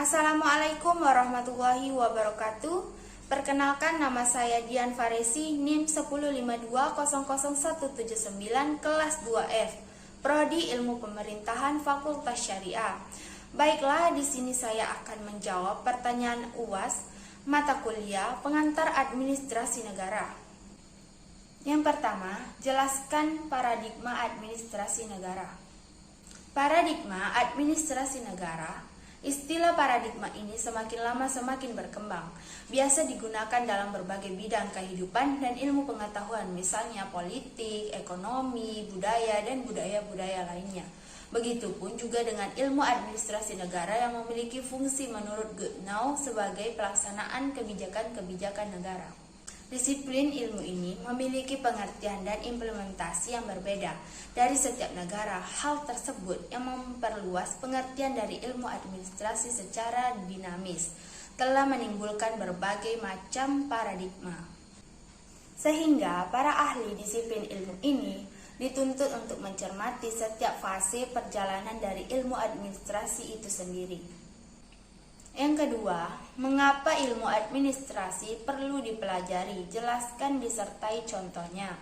Assalamualaikum warahmatullahi wabarakatuh. Perkenalkan, nama saya Dian Faresi, NIM 152000179, kelas 2F, Prodi Ilmu Pemerintahan, Fakultas Syariah. Baiklah, di sini saya akan menjawab pertanyaan UAS mata kuliah Pengantar Administrasi Negara. Yang pertama, jelaskan paradigma administrasi negara. Paradigma administrasi negara. Istilah paradigma ini semakin lama semakin berkembang. Biasa digunakan dalam berbagai bidang kehidupan dan ilmu pengetahuan, misalnya politik, ekonomi, budaya, dan budaya-budaya lainnya. Begitupun juga dengan ilmu administrasi negara yang memiliki fungsi menurut Goethe sebagai pelaksanaan kebijakan-kebijakan negara. Disiplin ilmu ini memiliki pengertian dan implementasi yang berbeda dari setiap negara. Hal tersebut yang memperluas pengertian dari ilmu administrasi secara dinamis telah menimbulkan berbagai macam paradigma. Sehingga para ahli disiplin ilmu ini dituntut untuk mencermati setiap fase perjalanan dari ilmu administrasi itu sendiri. Yang kedua, mengapa ilmu administrasi perlu dipelajari? Jelaskan disertai contohnya.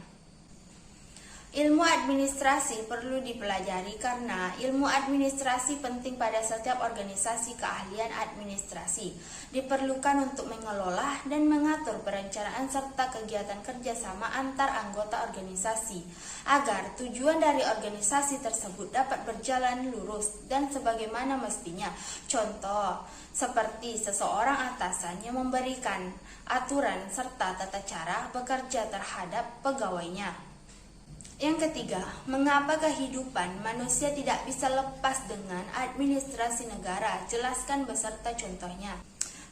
Ilmu administrasi perlu dipelajari karena ilmu administrasi penting pada setiap organisasi keahlian administrasi. Diperlukan untuk mengelola dan mengatur perencanaan serta kegiatan kerjasama antar anggota organisasi, agar tujuan dari organisasi tersebut dapat berjalan lurus dan sebagaimana mestinya. Contoh, seperti seseorang atasan yang memberikan aturan serta tata cara bekerja terhadap pegawainya. Yang ketiga, mengapa kehidupan manusia tidak bisa lepas dengan administrasi negara? Jelaskan beserta contohnya.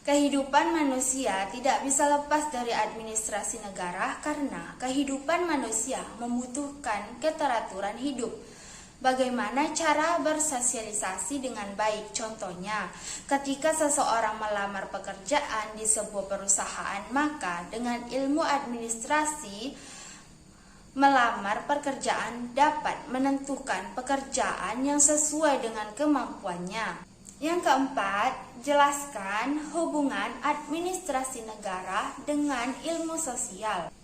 Kehidupan manusia tidak bisa lepas dari administrasi negara karena kehidupan manusia membutuhkan keteraturan hidup. Bagaimana cara bersosialisasi dengan baik? Contohnya, ketika seseorang melamar pekerjaan di sebuah perusahaan, maka dengan ilmu administrasi melamar pekerjaan dapat menentukan pekerjaan yang sesuai dengan kemampuannya. Yang keempat, jelaskan hubungan administrasi negara dengan ilmu sosial.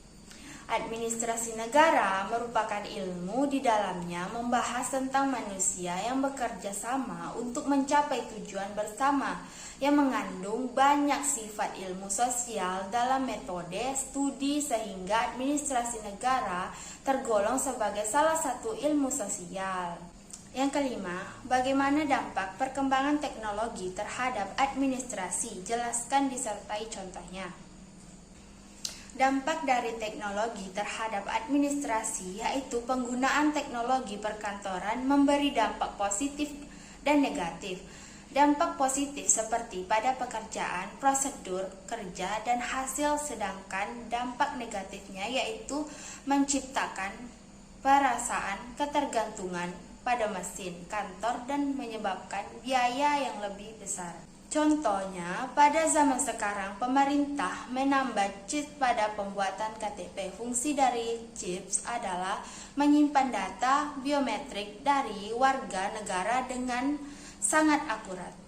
Administrasi negara merupakan ilmu di dalamnya membahas tentang manusia yang bekerja sama untuk mencapai tujuan bersama, yang mengandung banyak sifat ilmu sosial dalam metode studi, sehingga administrasi negara tergolong sebagai salah satu ilmu sosial. Yang kelima, bagaimana dampak perkembangan teknologi terhadap administrasi? Jelaskan disertai contohnya. Dampak dari teknologi terhadap administrasi yaitu penggunaan teknologi perkantoran memberi dampak positif dan negatif. Dampak positif seperti pada pekerjaan, prosedur kerja, dan hasil, sedangkan dampak negatifnya yaitu menciptakan perasaan ketergantungan pada mesin kantor dan menyebabkan biaya yang lebih besar. Contohnya, pada zaman sekarang pemerintah menambah chip pada pembuatan KTP. Fungsi dari chips adalah menyimpan data biometrik dari warga negara dengan sangat akurat.